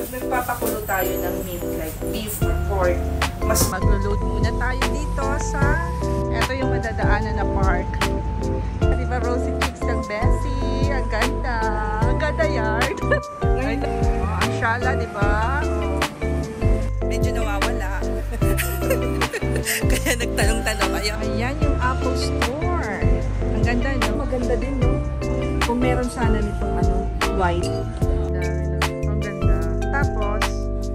Pag nagpapakulo tayo ng meat like beef or pork, mas maglo-load muna tayo dito sa eto yung madadaanan na park. Diba Rosie Chicks ng Bessie? Ang ganda. Ang ganda yard. Ang shala, diba? Medyo nawawala. Kaya nagtanong-tanong kayo. Ayan yung Apple Store. Ang ganda, no? Maganda din, no? Kung meron sana nitong white. Ang ganda. Tapos,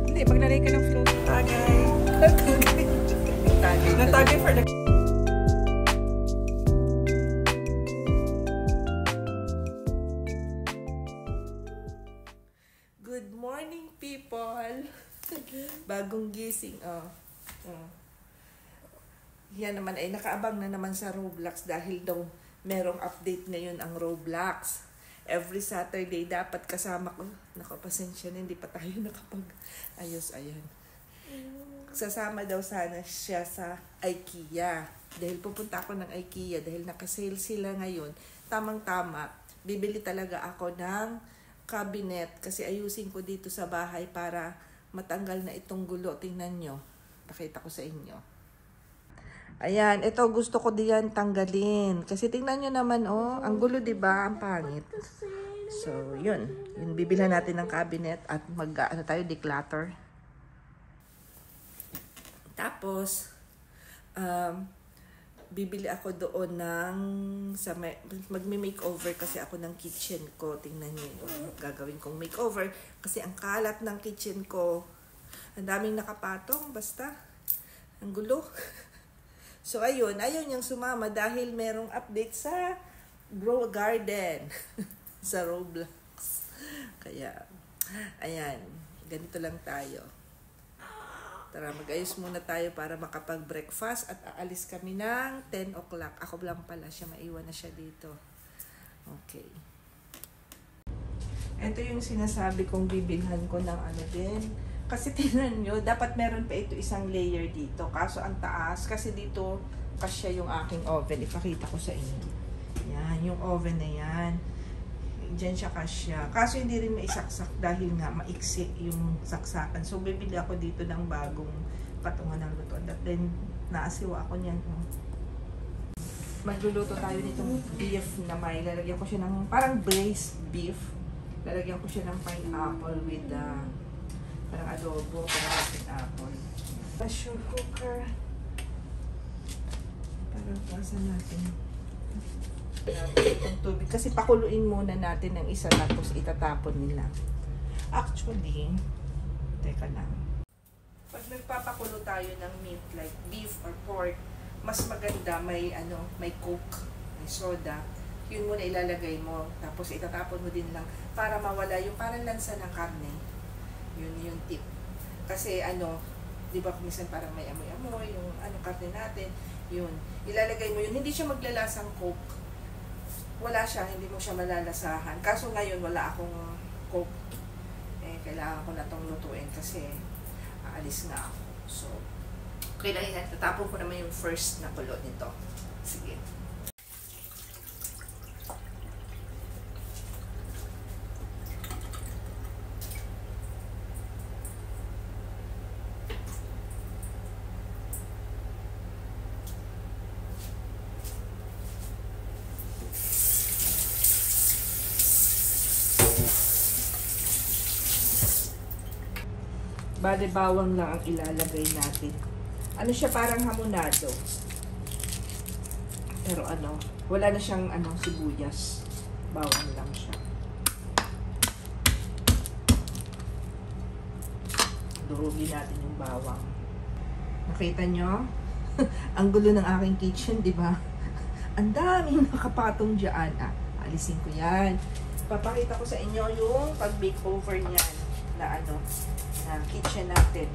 hindi, maglagay ka ng float. Tagay. Natagay for the... Good morning, people! Bagong gising, Yan naman ay nakaabang na naman sa Roblox dahil daw merong update ngayon ang Roblox. Every Saturday dapat kasama ko. Nakapasensya na, hindi pa tayo nakapag-ayos. Ayan. Sasama daw sana siya sa IKEA. Dahil pupunta ako ng IKEA dahil nakasale sila ngayon. Tamang-tama, bibili talaga ako ng cabinet kasi ayusin ko dito sa bahay para matanggal na itong gulo. Tingnan nyo. Pakita ko sa inyo. Ayan, ito gusto ko diyan tanggalin. Kasi tingnan nyo naman, ang gulo, diba? Ang pangit. So, yun. Yun, bibilhan natin ng cabinet at tayo, declutter. Tapos, bibili ako doon ng, magme-makeover kasi ako ng kitchen ko. Tingnan nyo yung gagawin kong makeover. Kasi ang kalat ng kitchen ko, ang daming nakapatong, basta. Ang gulo. So, ayun. Ayaw niyang sumama dahil merong update sa Grow Garden. Sa Roblox. Kaya, ayan. Ganito lang tayo. Tara, mag-ayos muna tayo para makapag-breakfast at aalis kami ng 10 o'clock. Ako lang pala siya. Maiwan na siya dito. Okay. Ito yung sinasabi kong bibilhan ko ng din. Kasi tingnan nyo, dapat meron pa ito isang layer dito. Kaso ang taas, kasi dito kasya yung aking oven. Ipakita ko sa inyo. Yan, yung oven na yan. Diyan siya kasya. Kaso hindi rin maisaksak dahil nga maiksi yung saksakan. So, bibili ako dito ng bagong patungan ng luto. At then, naasiwa ako niyan. Magluluto tayo nitong beef na may lalagyan ko siya ng parang braised beef. Lalagyan ko siya ng pineapple with parang adobo, parang pineapple. Pressure cooker. Parang pasa natin. Itong tubig. Kasi pakuluin muna natin ng isa tapos itatapon nila. Actually, teka lang. Pag nagpapakulo tayo ng meat like beef or pork, mas maganda may coke, may soda. Yun muna ilalagay mo. Tapos itatapon mo din lang para mawala yung parang lansa ng karne. Yun yung tip. Kasi di ba minsan parang may amoy-amoy yung karne natin. Yun. Ilalagay mo yun. Hindi siya maglalasang coke. Wala siya, hindi mo siya malalasahan. Kaso ngayon, wala akong coke. Kailangan ko na itong lutuin kasi aalis nga ako. So, kailangan tatapon ko naman yung first na kulo nito. Sige. Bale, bawang lang ang ilalagay natin. Siya parang hamonado. Pero wala na siyang sibuyas. Bawang lang siya. Durugin natin yung bawang. Nakita nyo? Ang gulo ng aking kitchen, di ba? Ang daming nakapatong dyan. Alisin ko yan. Papakita ko sa inyo yung pag-makeover niyan na na kitchen natin.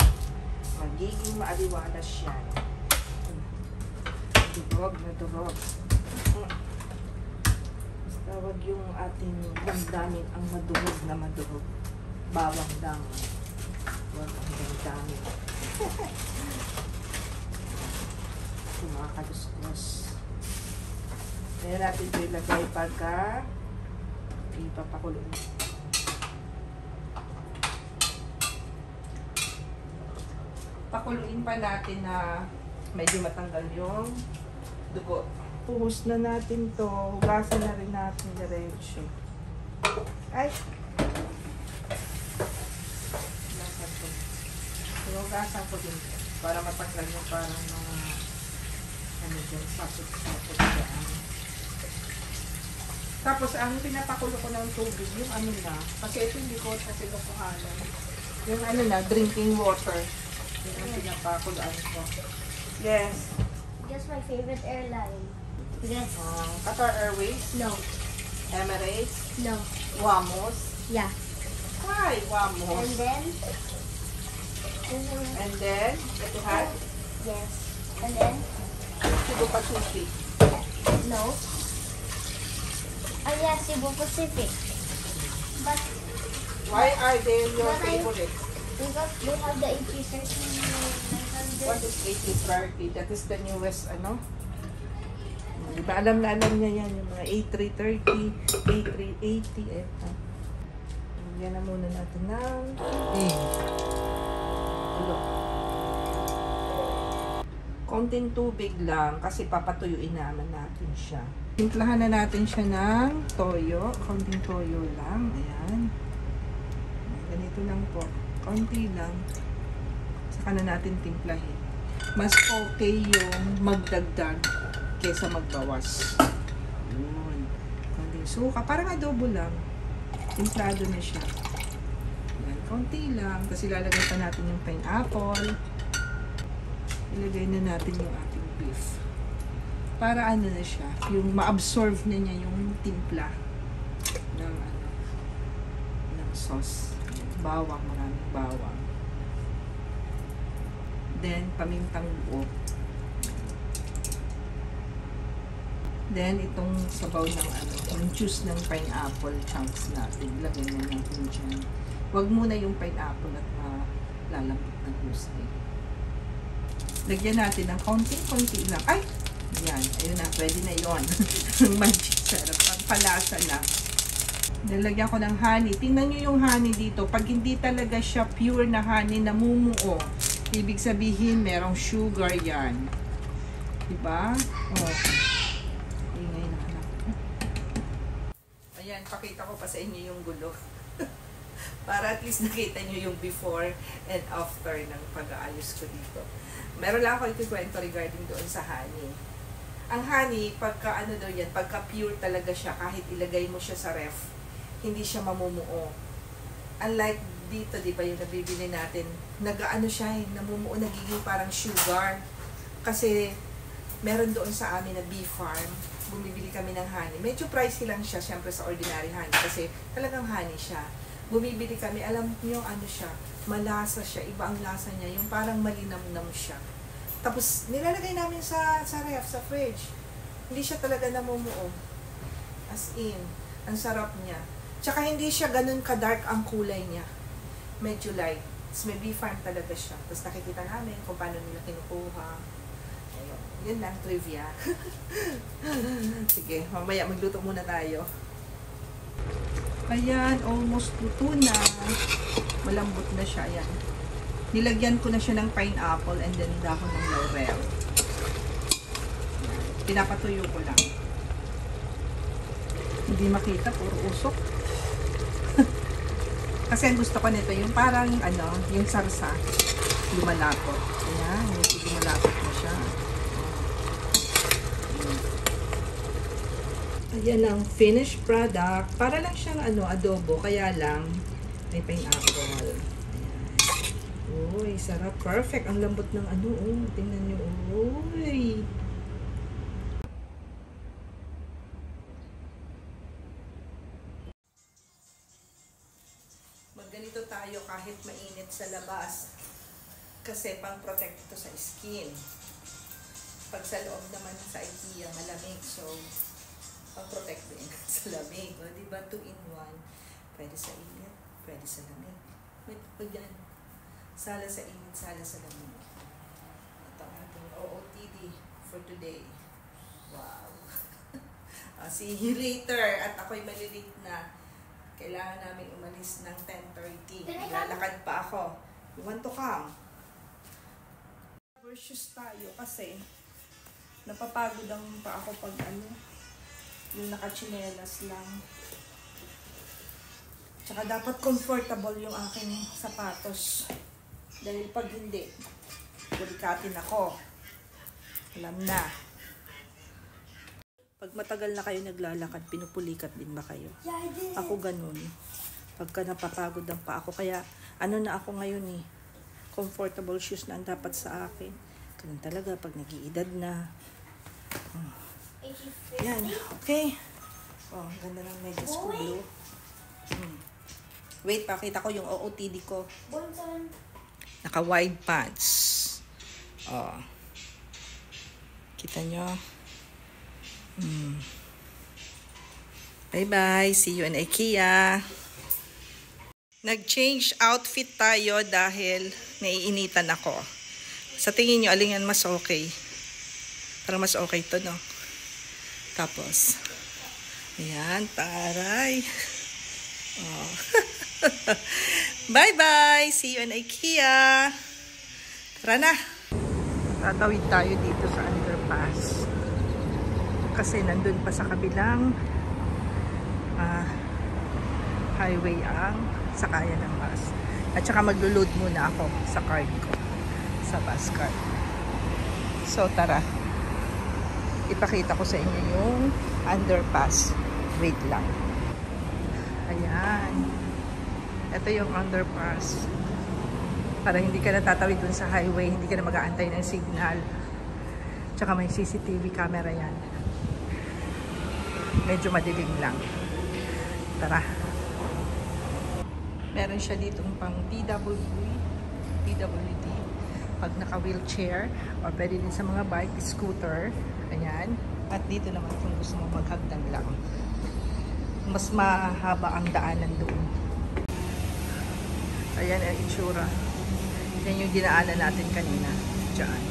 Magiging maaliwalas yan. Durog na durog. Basta wag yung ating damdamin ang madurog na madurog. Bawang lang. Wag ang damdamin. Kumakaluskos. Kaya natin ito ilagay pagka ipapakulo. Pakuluin pa natin na medyo matanggal yung dugo. Puhos na natin to. Hugasan na rin natin diretso. Ay! Hugasan ko. Hugasan ko din para matanggal yung parang mga ano dyan, sapot-sapot dyan. Tapos ang pinapakulo ko ng tubig, yung ano na, kasi ito hindi ko kasi nakuhanan. Yung ano na, drinking water. Yung ang pinapakuluan ko. Yes. Guess my favorite airline. Yes. Qatar Airways, No. Emirates, No. Wamos. Yeah. Why Wamos? And then? And then, Etihad, Yes. And then? Cebu Pacific. No. Yes, Cebu Pacific. But Why are they your But I- favorite? because they have the A330 What 900. is A330? That is the newest, ano? Di ba alam na alam niya yan, yung mga A330, A380, yan na muna natin ng konting tubig lang kasi papatuyuin naman natin siya. Timplahan na natin siya ng toyo. Konting toyo lang. Ayan. Ganito lang po. Konti lang. Saka na natin timplahin. Mas okay yung magdagdag kesa magbawas. Yun. Konting suka. Parang adobo lang. Timplado na siya. Ayan. Konti lang. Kasi lalagay pa natin yung pineapple. Ilagay na natin yung ating beef. Para ano na siya, yung ma-absorb na niya yung timpla ng ano, ng sauce. Bawang, maraming bawang. Then, pamintang buo. Then, itong sabaw ng ano, yung juice ng pineapple chunks natin. Ilagay na natin dyan. Huwag muna yung pineapple at malalambot na husay. Lagyan natin ng konting-konti lang. Ay! Yan. Ayun na. Pwede na yun. Magic syrup. Palasa lang. Nilagyan ko ng honey. Tingnan nyo yung honey dito. Pag hindi talaga siya pure na honey na mumuo, ibig sabihin merong sugar yan. Diba? Oh. Ingay na anak. Ayan. Pakita ko pa sa inyo yung gulo. Para at least nakita nyo yung before and after ng pag-aayos ko dito. Meron lang ako ikukwento regarding doon sa honey. Ang honey, pagka ano daw yan, pagka pure talaga siya, kahit ilagay mo siya sa ref, hindi siya mamumuo. Unlike dito, di ba yung nabibili natin, nag-ano siya, namumuo, nagiging parang sugar. Kasi meron doon sa amin na beef farm, bumibili kami ng honey. Medyo pricey lang siya, syempre sa ordinary honey, kasi talagang honey siya. Bumibili kami, alam niyo ano siya, malasa siya, iba ang lasa niya, yung parang malinamnam siya. Tapos nilalagay namin sa ref, sa fridge. Hindi siya talaga namumuo. As in, ang sarap niya. Tsaka hindi siya ganun ka-dark ang kulay niya. Medyo light. Tapos may beef farm talaga siya. Tapos nakikita namin kung paano nila kinukuha. Ayun. Yun lang, trivia. Sige, mamaya magluto muna tayo. Ayan, almost luto na. Malambot na siya, ayan. Nilagyan ko na siya ng pineapple and then dahon ng laurel. Pinapatuyo ko lang. Hindi makita, puro usok. Kasi ang gusto ko nito, yung parang, ano, yung sarsa, lumalapot. Ayan, medyo lumalapot na siya. Ayan ang finished product. Para lang siyang, ano, adobo, kaya lang, may pineapple. Uy, sarap. Perfect. Ang lambot ng ano, oh. Tingnan nyo, uy. Magganito tayo kahit mainit sa labas. Kasi pang-protect ito sa skin. Pag sa loob naman sa IKEA, malamig. So, pang-protect din sa lamig. O, diba? 2-in-1. Pwede sa init, pwede sa lamig. May pagyan. Sala sa init, sala sa lamig. Ito ang ating OOTD for today. Wow. See you later. At ako'y malilate na. Kailangan namin umalis ng 10:30. Lalakad pa ako. You want to come? Rubber shoes tayo kasi napapagod ang pa ako pag yung nakachinelas lang. Tsaka dapat comfortable yung aking sapatos. Dahil pag hindi, bulikatin ako. Alam na. Pag matagal na kayo naglalakad, pinupulikat din ba kayo? Ako ganun. Pagka napapagod ang pa ako. Kaya ano na ako ngayon eh. Comfortable shoes na ang dapat sa akin. Ganun talaga pag nag-iedad na. Yan. Okay. Oh, ganda ng medyas ko blue. Wait, pakita ko yung OOTD ko. Naka-wide pants. Oh. Kita nyo? Bye-bye. See you in IKEA. Nag-change outfit tayo dahil naiinitan ako. Sa tingin nyo, alin yan mas okay? Parang mas okay to, no? Tapos, ayan, taray. Oh. Bye-bye! See you in IKEA! Tara na! Tatawid tayo dito sa underpass. Kasi nandun pa sa kabilang highway ang sakayan ng bus. At saka maglo-load muna ako sa card ko. Sa bus card. So tara. Ipakita ko sa inyo yung underpass. Wait lang. Ayan. Ito yung underpass. Para hindi ka natatawid dun sa highway, hindi ka na mag-aantay ng signal. Tsaka may CCTV camera yan. Medyo madilim lang. Tara. Meron siya ditong pang PWD. Pag naka-wheelchair, or pwede din sa mga bike, scooter. Ayan. At dito naman kung gusto mo maghagdan lang. Mas mahaba ang daanan doon. Ayan ang itsura. Yan yung dinaanan natin kanina. Diyan.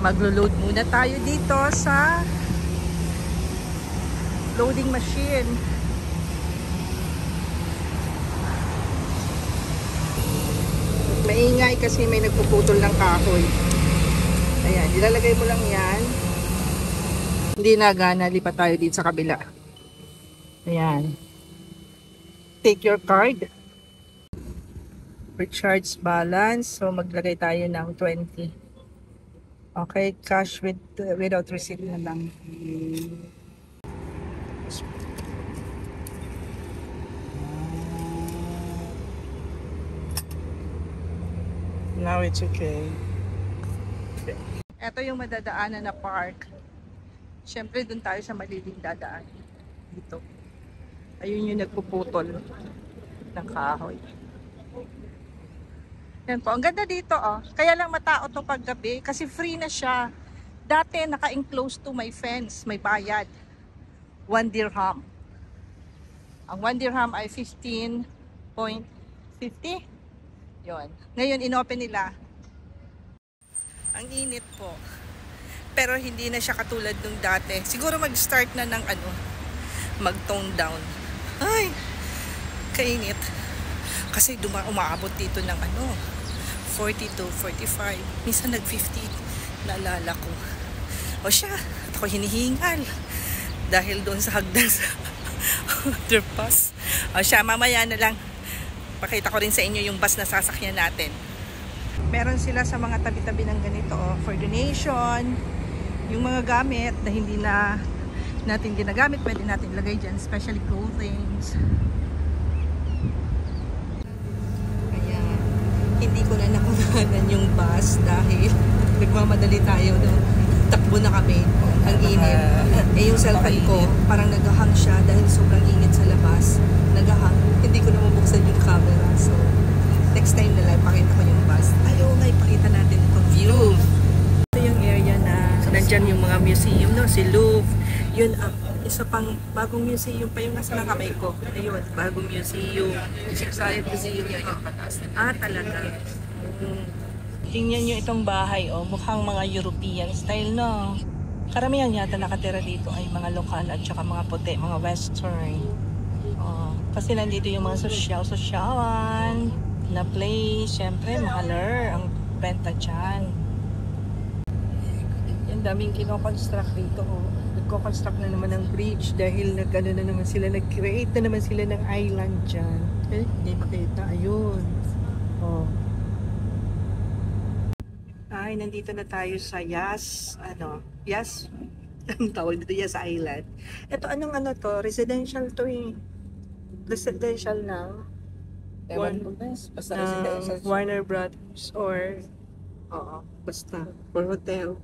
Maglo-load muna tayo dito sa loading machine. Maingay kasi may nagpuputol ng kahoy. Ayan, ilalagay mo lang yan. Hindi na gana, lipat tayo dito sa kabila. Ayan. Take your card. Recharge balance. So, maglagay tayo ng 20. Okay, cash without receipt na lang. Now it's okay. Ito yung madadaanan na park. Siyempre, dun tayo sa maliling dadaan. Dito. Ayun yung nagpuputol ng kahoy. Yan po. Ang ganda dito, oh. Kaya lang matao to paggabi kasi free na siya. Dati, naka-enclose to may fence, may bayad. 1 dirham. Ang 1 dirham ay 15.50. Yun. Ngayon, inopen nila. Ang init po. Pero hindi na siya katulad nung dati. Siguro mag-start na ng mag-tone down. Ay, kainit. Kasi umaabot dito ng 40 to 45. Minsan nag-50. Naalala ko. O siya, ako hinihingal. Dahil doon sa hagdan sa underpass. O siya, mamaya na lang. Pakita ko rin sa inyo yung bus na sasakyan natin. Meron sila sa mga tabi-tabi ng ganito, for donation. Yung mga gamit na hindi na natin ginagamit, pwede natin ilagay dyan, especially clothing. Ayan. Hindi ko na nakunanan yung bus dahil nagmamadali tayo. No? Takbo na kami. Ang init. Yung cellphone ko, parang naghahang siya dahil sobrang init sa labas. Naghahang. Hindi ko na mabuksan yung camera. So, next time na lang, pakita ko yung bus. Ayaw nga, ipakita natin itong view. Ito yung area na nandyan yung mga museum, no? Si Louvre. Yun, isa pang bagong museum pa yung nasa ng kamay ko. Ayun, bagong museum. Society Museum yun. Talaga. Tingnan nyo itong bahay, mukhang mga European style, no? Karamihan yata nakatira dito ay mga lokal at saka mga puti, mga western. Kasi nandito yung mga sosyalan. na place. Siyempre, mahaler ang benta dyan. Yan, daming kinoconstruct dito. Nagko-construct na naman ng bridge dahil nag-create na naman sila ng island dyan. Hindi makita. Ayun. Oh. Ay, nandito na tayo sa Yas. Yas? Ang tawag dito, Yas Island. Ito, anong to? Residential to eh. Residential na. Basta residential. Warner Brothers or basta or hotel.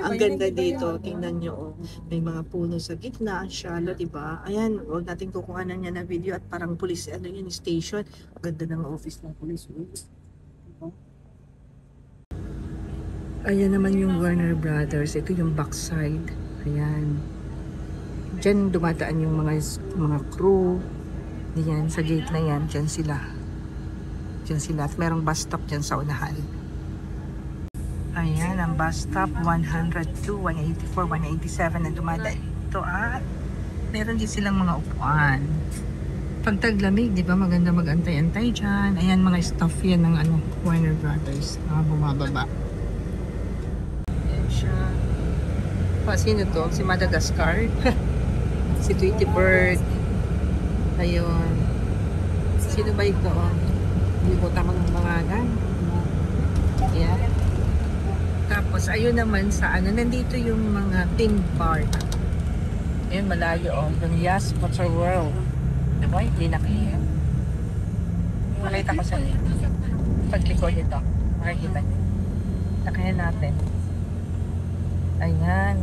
Ang ganda dito, tingnan nyo, may mga puno sa gitna, shallow, diba? Ayan, huwag natin kukuhanan niya na video at parang police, station. Ang ganda ng office ng police. Diba? Ayan naman yung Warner Brothers, ito yung backside. Ayan. Diyan dumadaan yung mga crew. Diyan, sa gate na yan, diyan sila. At merong bus stop diyan sa unahan. Ayan, ang bus stop, 102, 184, 187 na dumadaan dito. At meron din silang mga upuan. Pag taglamig, di ba, maganda mag-antay-antay dyan. Ayan, mga staff yan ng Warner Brothers. Bumababa. Ayan siya. Sino to? Si Madagascar. Si Tweety Bird. Ayun. Sino ba ito? Hindi ko tamang pangalan. Ayan. Tapos, ayun naman sa nandito yung mga theme park. Ayun, malayo yung Yas Water World. Diba? Hindi na kayo. Makita ko sa pagliko nito. Makikita niyo. Nakayan natin. Ayan.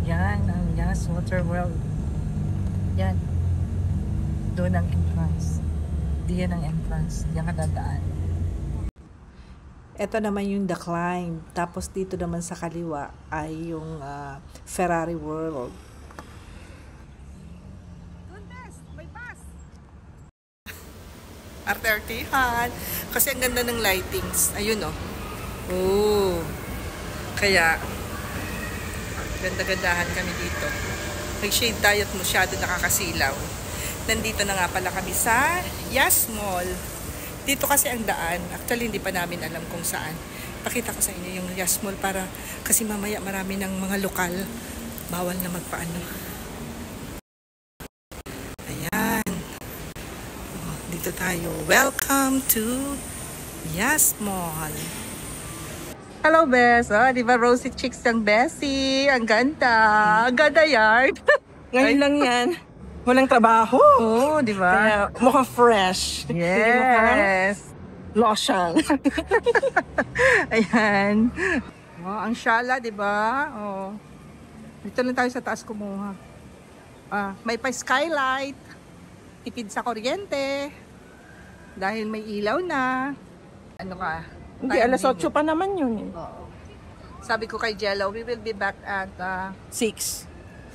Yan, ang Yas Water World. Yan. Doon ang entrance. Diyan ang entrance. Diyan ka dadaan. Ito naman yung The Climb. Tapos dito naman sa kaliwa ay yung Ferrari World. May bus! Arte-artehan. Kasi ang ganda ng lightings. Ayun oh. Oh. Kaya ganda-gandahan kami dito. Nag-shade tayo at masyado nakakasilaw. Nandito na nga pala kami sa Yas Mall. Dito kasi ang daan. Actually, hindi pa namin alam kung saan. Pakita ko sa inyo yung Yas Mall para kasi mamaya marami ng mga lokal. Bawal na magpaano. Ayan. Dito tayo. Welcome to Yas Mall. Hello, Bes. Di ba Rosy Chicks yung Bessie? Ang ganda. Ang ganda yard. Ngayon lang yan. Walang trabaho. Oo, di ba? Kaya mukhang fresh. Yes. Lotion. Ayan. Ang shala, di ba? Oh. Dito lang tayo sa taas kumuha. May pa skylight. Tipid sa kuryente. Dahil may ilaw na. Ano ka? Hindi, alas 8 pa naman yun. Oo. Sabi ko kay Jello, we will be back at 6.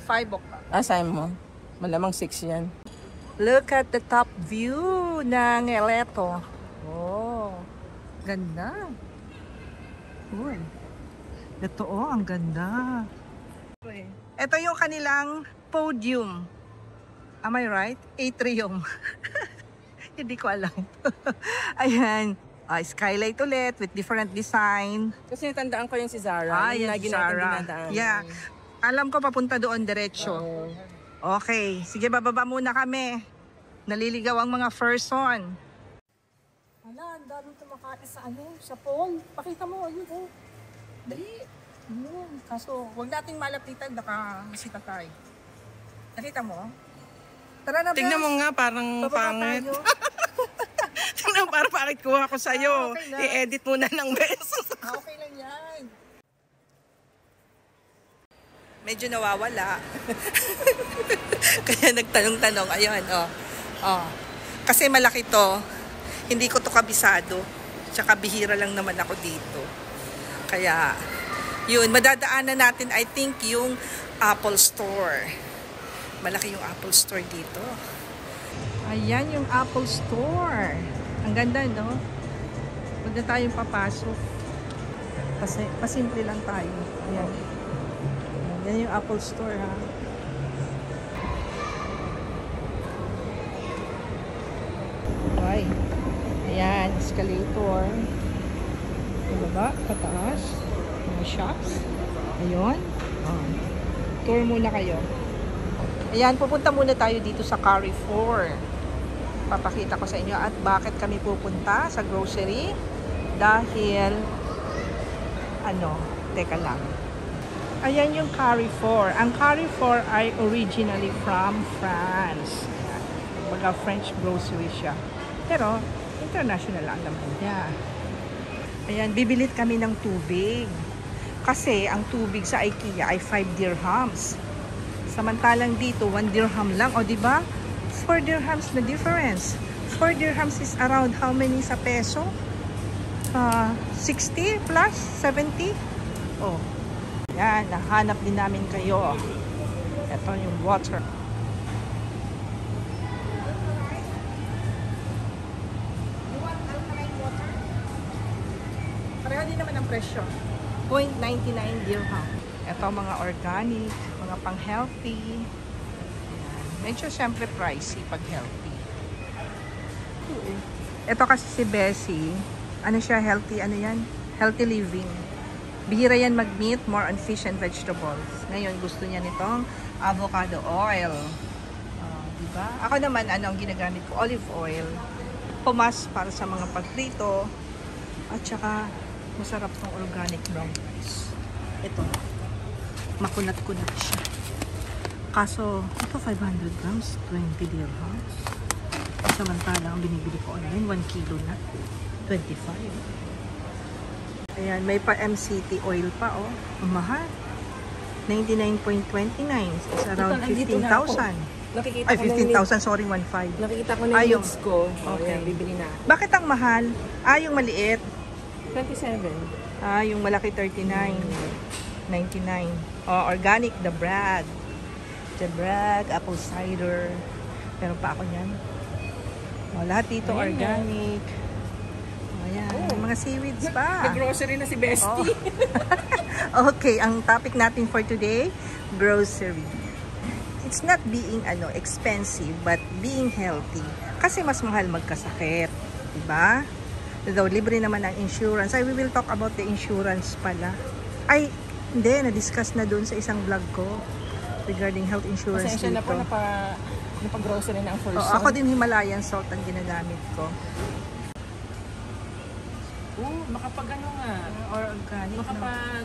5 o'clock. Asay mo. Malamang 6 yan. Look at the top view ng Eleto. Oh, ganda. Uy. Ito ang ganda. Ito yung kanilang podium. Am I right? Atrium. Hindi ko alam. Ayan. Skylight ulit with different design. Kasi natandaan ko yung si Zara. Yung Yes, lagi natin Zara. dinadaan. Yeah. Alam ko papunta doon diretso. Okay. Sige, bababa muna kami. Naliligaw ang mga person. Hala, ang daming kumakain sa pool. Pakita mo, ayun oh. Dali. Kaso, huwag nating malapitan, baka masita tayo. Nakita mo? Tara na, Tingnan mo nga, parang pangit. Tingnan mo, parang pangit kuha ko sa'yo. Okay I-edit mo na ng beses. Okay lang yan. Medyo nawawala. Kaya nagtanong-tanong. Ayun, oh. Kasi malaki to. Hindi ko to kabisado. Tsaka bihira lang naman ako dito. Kaya, yun, madadaanan natin, I think, yung Apple Store. Malaki yung Apple Store dito. Ayan yung Apple Store. Ang ganda, no? Huwag na tayong papasok. Kasi pasimple lang tayo. Ayan. Yan yung Apple Store, ha? escalator. Pababa, pataas. Mga shops. Ayun. Oh. Tour muna kayo. Ayan, pupunta muna tayo dito sa Carrefour. Papakita ko sa inyo at bakit kami pupunta sa grocery. Dahil, teka lang. Ayan yung Carrefour. Ang Carrefour ay originally from France. Baga French grocery siya. Pero, international lang naman niya. Ayan, bibilit kami ng tubig. Kasi, ang tubig sa IKEA ay 5 dirhams. Samantalang dito, 1 dirham lang. O, diba? 4 dirhams na difference. 4 dirhams is around how many sa peso? 60 plus 70? Oh. Yan, nahanap din namin kayo. Ito yung water. You want alkaline water? Pareho din naman ang presyo. 0.99 dirham. Ito mga organic, mga pang-healthy. Medyo syempre pricey pag healthy. Ito kasi si Bessie, ano siya, healthy, ano yan? Healthy living. Bihira yan mag-meat, more on fish and vegetables. Ngayon, gusto niya nitong avocado oil. Diba? Ako naman, ang ginagamit ko? Olive oil. Pumas para sa mga pagprito. At saka, masarap tong organic brown rice. Ito. Makunat-kunat siya. Kaso, ito 500 grams, 20 dirhams. Samantalang, binibili ko online, 1 kilo na. 25. Ayan, may pa MCT oil pa, oh. Ang mahal. 99.29. It's around 15,000. Nakikita Ay, 15,000. Sorry, 1.5. Nakikita ko na yung needs ko. Okay. Ayan, bibili na. Bakit ang mahal? Yung maliit. 27. Yung malaki 39. 99. Organic, the brag. The brag, apple cider. Meron pa ako niyan. Lahat dito Ayan, organic. Ayan, mga seaweeds pa. Nag-grocery na si Bestie. Okay, ang topic natin for today, grocery. It's not being expensive, but being healthy. Kasi mas mahal magkasakit, diba? Though libre naman ang insurance. We will talk about the insurance pala. Hindi, na-discuss na dun sa isang vlog ko regarding health insurance Pasensya dito. na po napag-grocery na ang first Ako din Himalayan salt ang ginagamit ko. Makapag-ano nga. Or organic,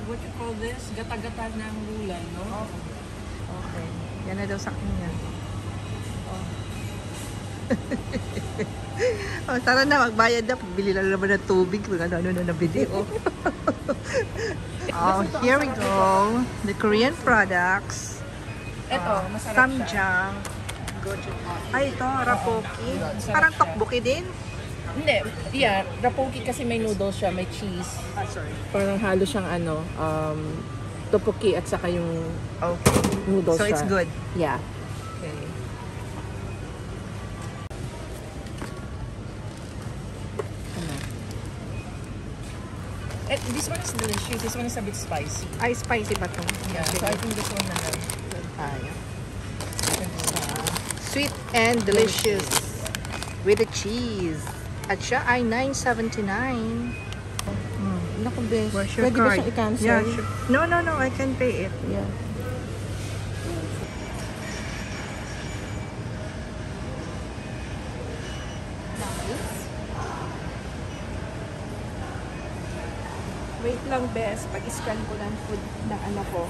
What you call this? Gata-gata ng gulay, no? Okay. Yan na daw sa kanya. Tara na, magbayad na. Bili lang naman ng tubig. Ano na nabili. Here we go. The Korean products. Ito, masarap Samjang. Ito, rapoki. Parang tteokbokki din. Hindi, yeah, rapoki kasi may noodles siya, may cheese. Sorry. Parang halo siyang tteokbokki at saka yung noodles So it's good. Yeah. Okay. This one is delicious. This one is a bit spicy. Spicy ba ito? Yeah, so I think this one na lang. Tayo. Sweet and delicious. With the cheese. At siya ay 9.79. Naku, bes. Where's your Pwede ba card? siyang i-cancel? Yeah, sure. No, I can pay it. Yeah. Wait lang, bes. Pag-scan ko ng food ng anak ko.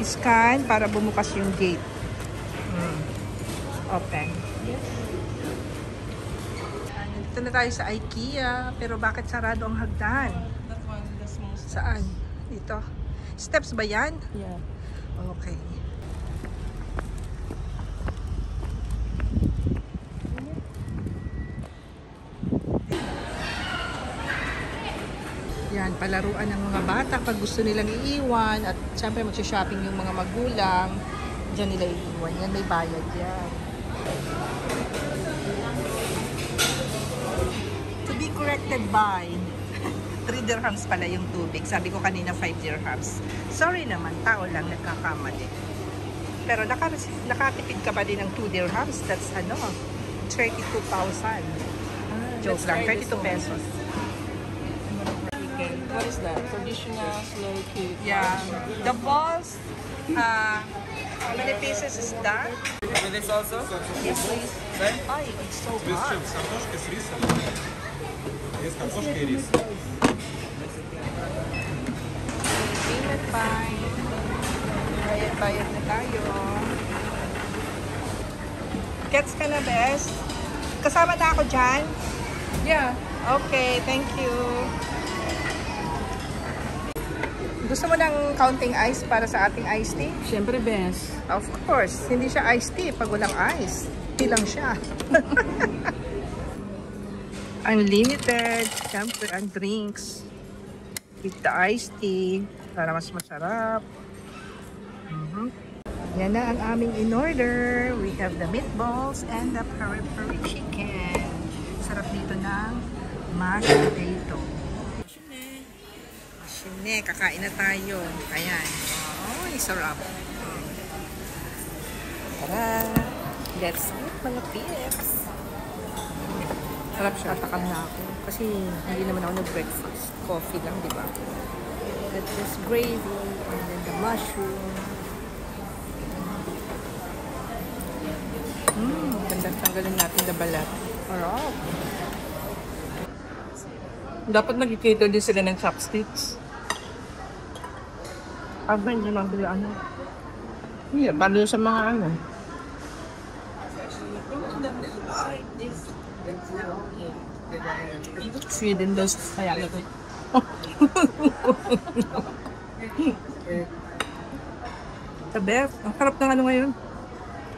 Scan para bumukas yung gate. Open. Nandito na tayo sa IKEA. Pero bakit sarado ang hagdan? That one, the small steps. Saan? Dito. Steps ba yan? Yeah. Okay. Yan, palaruan ng mga bata pag gusto nilang iiwan at syempre magsha-shopping yung mga magulang. Diyan nila iiwan. Yan, may bayad yan. To be corrected by. 3 dirhams pala yung tubig. Sabi ko kanina 5 dirhams. Sorry naman, tao lang nagkakamali. Pero nakatipid ka pa din ng 2 dirhams. That's 32,000. Joke lang, 32 pesos. What is that? Traditional slow cake. Yeah. The balls, how many pieces is that? With this also? Yes, please. Ay, it's so Без hot. чем? С картошкой, с рисом? Есть картошка и рис. Payment fine. Bayad na tayo. Gets ka na, Bes? Kasama na ako dyan? Yeah. Okay, thank you. Gusto mo ng counting ice para sa ating iced tea? Siyempre, best. Of course, hindi siya iced tea pag walang ice. Tea lang siya. Unlimited, syempre, and drinks. With the iced tea para mas masarap. Yan na ang aming in-order. We have the meatballs and the peri-peri chicken. Sarap dito ng mashed potato. Mashine, kakain na tayo. Ayan. Oh, sarap. Tara. Let's eat mga pips. Sarap siya. Takam na ako. Kasi hindi naman ako nag-breakfast. Coffee lang, di ba? That's just gravy and then the mushroom. Ganda. Tanggalin natin the balat. Sarap. Dapat nag-cater din sila ng chopsticks. Aba, hindi naman bili ano. Yeah, paano sa mga ano? Sweden does kaya na ito. The best. Ang sarap ng ano ngayon.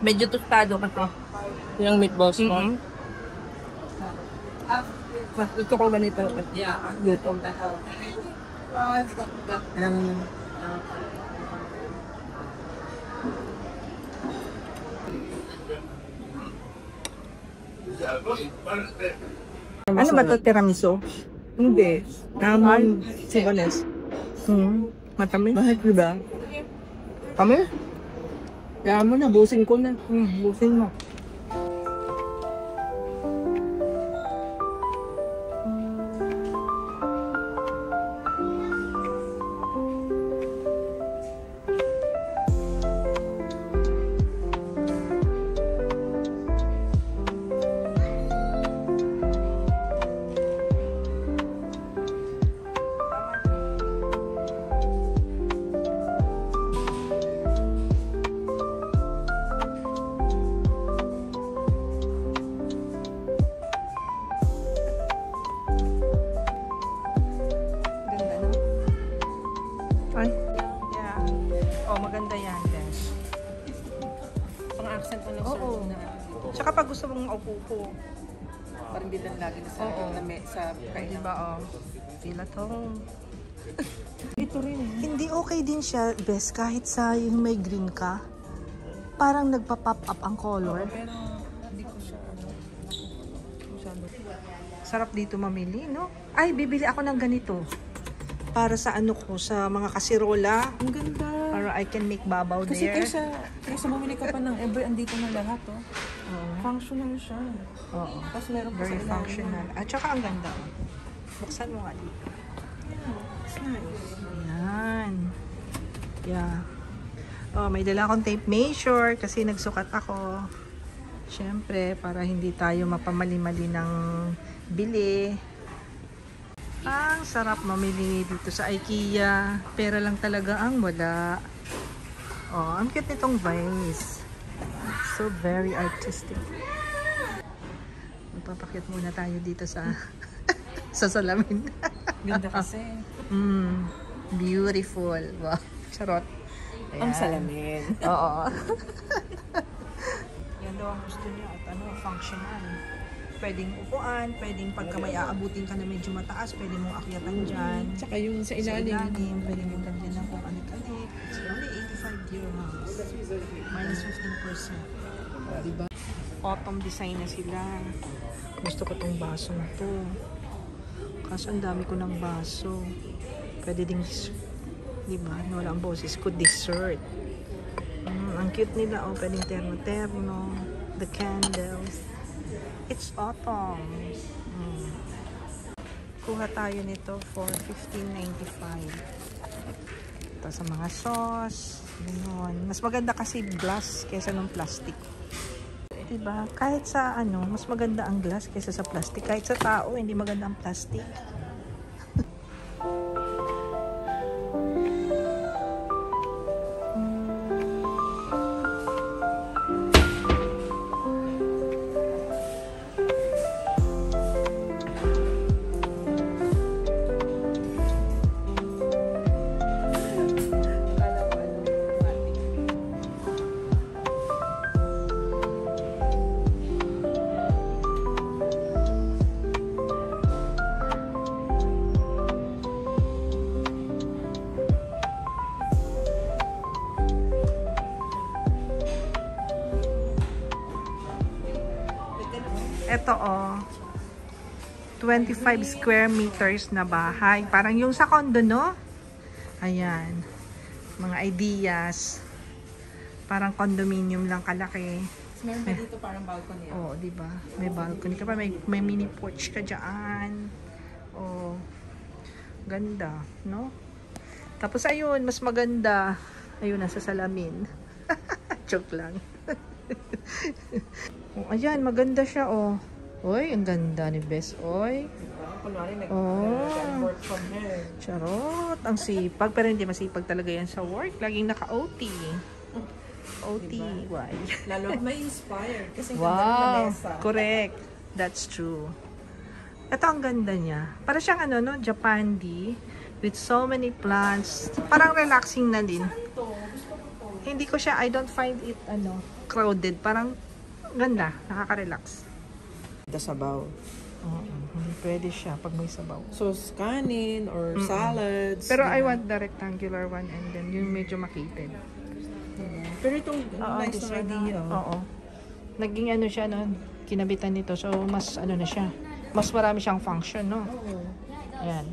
Medyo tostado ka to. Yung meatballs mo. Mas gusto ko ganito. Gutom. Ano ba to? Tiramisu? Hindi. Naman. Sibanes. Matamis. Bakit diba? Kami? Kaya mo na, busin ko na. Busin mo. Ganda, no? Ay. Yeah. Oh, maganda yan, guys. Pang-accent mo lang Oo. na. Tsaka pag gusto mong upo-upo. Parang bilang lagi na sa Oo. sa Ay, diba, oh. Feel at home. Ito rin. Hindi okay din siya, best, kahit sa yung may green ka. Parang nagpa-pop up ang color. Pero hindi ko siya masyado. Sarap dito mamili, no? Ay, bibili ako ng ganito. Para sa ano ko, sa mga kasirola. Ang ganda. Para I can make babaw Kasi there. kaysa bumili ka pa ng every, andito na lahat, oh. Oo. Functional siya. Oo. Tapos meron pa Very sa ilalim. functional. At saka ang ganda. Buksan mo nga dito. It's nice. Ayan. Yeah. Oh, may dala akong tape measure kasi nagsukat ako. Siyempre, para hindi tayo mapamali-mali ng bili. Ang sarap mamili dito sa IKEA. Pera lang talaga ang wala. Oh, ang cute nitong vase. So very artistic. Magpapakit muna tayo dito sa sa salamin. Ganda kasi. Beautiful. Wow. Charot. Ang Ayan. salamin. Oo. Yan daw ang gusto niya at functional. Pwedeng upuan, pwedeng pagka may aabutin ka na medyo mataas, pwede mong akyatan dyan. Tsaka yung sa Sa ilalim. ilalim, pwede mong lagyan ng kung anik-anik. It's only 85 dirhams. Minus 15%. Diba? Autumn design na sila. Gusto ko tong basong to. Kaso ang dami ko ng baso. Pwede ding, di ba? Wala ang boses ko, dessert. Ang cute nila. Oh, pwedeng terno-terno. The candles. It's autumn. Kuha tayo nito for $15.95. Ito sa mga sauce. Ganon. Mas maganda kasi glass kaysa ng plastic. Diba? Kahit sa ano, mas maganda ang glass kaysa sa plastic. Kahit sa tao, hindi maganda ang plastic. Ito oh, 25 square meters na bahay. Parang yung sa condo, no? Ayan. Mga ideas. Parang condominium lang kalaki. Meron pa dito parang balcony. Oo, di ba? May balcony ka pa. May mini porch ka dyan. Oh, ganda, no? Tapos ayun, mas maganda. Ayun, nasa salamin. Joke lang. Oh, ayan, maganda siya, oh. Oy, ang ganda ni Bes, oy. Kunwari, Oh, work from here. charot. Ang sipag, pero hindi masipag talaga yan sa work. Laging naka-OT. OT, why? Lalo may inspired. Kasi Wow, ganda ng lamesa. correct. That's true. Ito ang ganda niya. Para siyang ano, no? Japandi with so many plants. Parang relaxing na din. Hindi ko siya, I don't find it, ano, crowded. Parang ganda, nakaka-relax. Sabaw. Hindi pwede siya pag may sabaw. So, kanin or salads. Pero I want the rectangular one and then yung medyo makitid. Pero itong nice this na idea. Oo. Naging ano siya, no? Kinabitan nito. So, mas ano na siya. Mas marami siyang function, no? Oo. Ayan.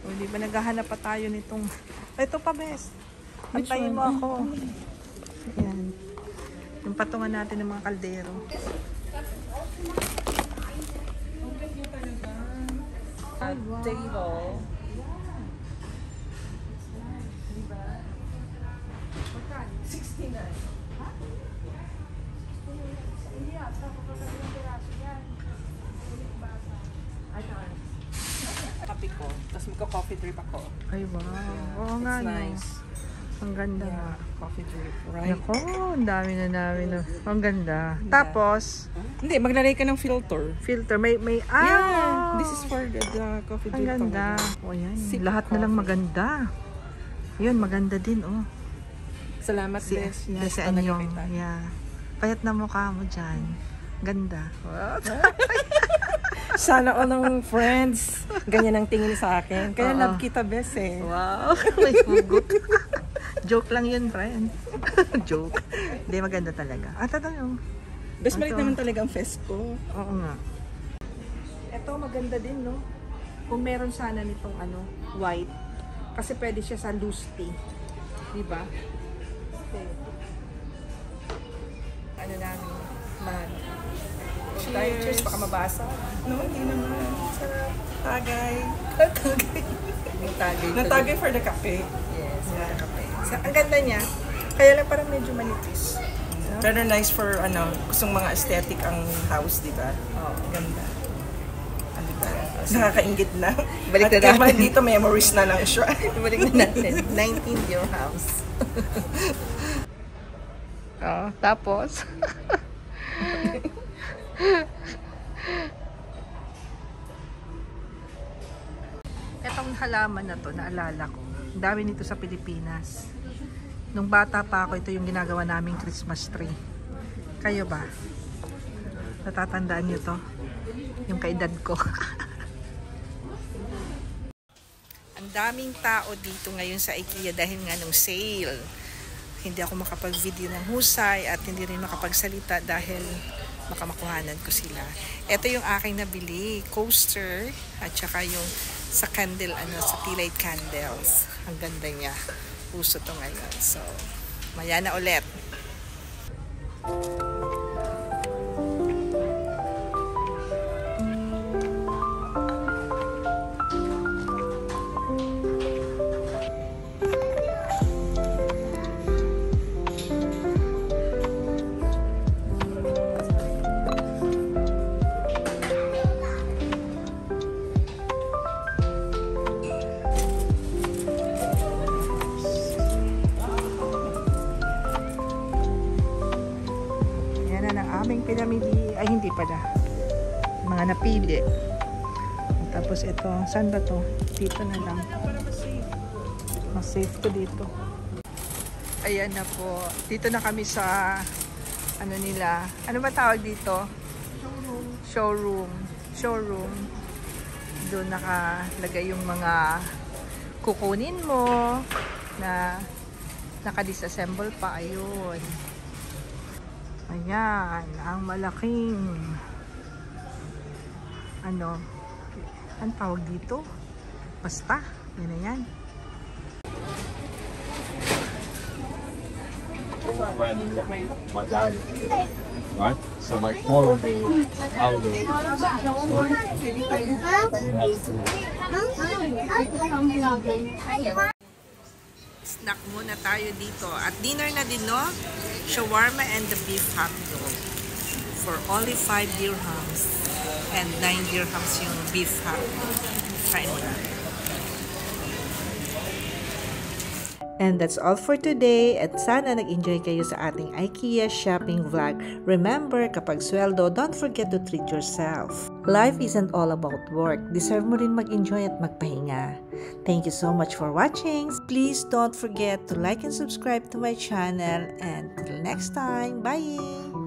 O, di ba naghahanap pa tayo nitong... Ito pa, Bes. Antayin mo ako. Ayan. Yung patungan natin ng mga kaldero. Table. Kape ko. Tapos magka-coffee drip ako. Ay, wow. Oo nga, It's no? nice. Ang ganda nga. Coffee drip, right? Ako, ang dami na namin. No? Ang ganda. Tapos, Hindi, maglalagay ka ng filter. filter. May Yeah, this is for the coffee ang drip. ganda. talaga. O, yan. Sip Lahat na lang coffee. maganda. Yun, maganda din, oh. Salamat, Si, Bes. yeah, Bes si talaga Anyong. kita. Yeah. Payat na mukha mo dyan. Ganda. Sana all ng friends, ganyan ang tingin sa akin. Kaya Oo. love kita, Bes eh. Wow. May hugot. Joke lang yun, friend. Joke. Hindi, maganda talaga. At ito yung... Bes, balik Ito. naman talaga ang fest ko. Oo nga. Ito, maganda din, no? Kung meron sana nitong ano, white. Kasi pwede siya sa loose tea. Diba? Okay. Ano namin, man. Cheers. Cheers, baka mabasa. No, hindi naman. Sarap. Tagay. Yung tagay. Natagay for the cafe. Yes, yeah. Kape. Ang ganda niya. Kaya lang parang medyo manipis. Pero nice for, gustong mga aesthetic ang house, di ba? Oo. Ganda. Ano ba? Nakakaingit na. Balik na At kaya natin. dito, memories na lang siya. Ibalik na natin. 19 your house. Oh, tapos? Etong halaman na to, naalala ko. Ang dami nito sa Pilipinas. Nung bata pa ako, ito yung ginagawa naming Christmas tree. Kayo ba? Natatandaan nyo to? Yung kaedad ko. Ang daming tao dito ngayon sa IKEA dahil nga nung sale. Hindi ako makapag-video ng husay at hindi rin makapagsalita dahil baka makuhanan ko sila. Ito yung aking nabili, coaster, at saka yung sa candle, sa tea light candles. Ang ganda niya. Uso to ngayon. So, maya na ulit. Aming pinamili, ay hindi pala, mga napili. Tapos ito, saan ba to? Dito na lang. Mas safe to dito. Ayan na po. Dito na kami sa ano nila. Ano ba tawag dito? Showroom. Doon nakalagay yung mga kukunin mo na naka-disassemble pa. Ayun. Ayan, ang malaking ano tawag dito? Basta, yan na yan. Right? So my core will be out of Snack muna tayo dito. At dinner na din, no? Shawarma and the beef hot dog. For only 5 dirhams. And 9 dirhams yung beef hot dog. Kain mo na. And that's all for today. At sana nag-enjoy kayo sa ating IKEA shopping vlog. Remember, kapag sweldo, don't forget to treat yourself. Life isn't all about work. Deserve mo rin mag-enjoy at magpahinga. Thank you so much for watching. Please don't forget to like and subscribe to my channel. And till next time, bye!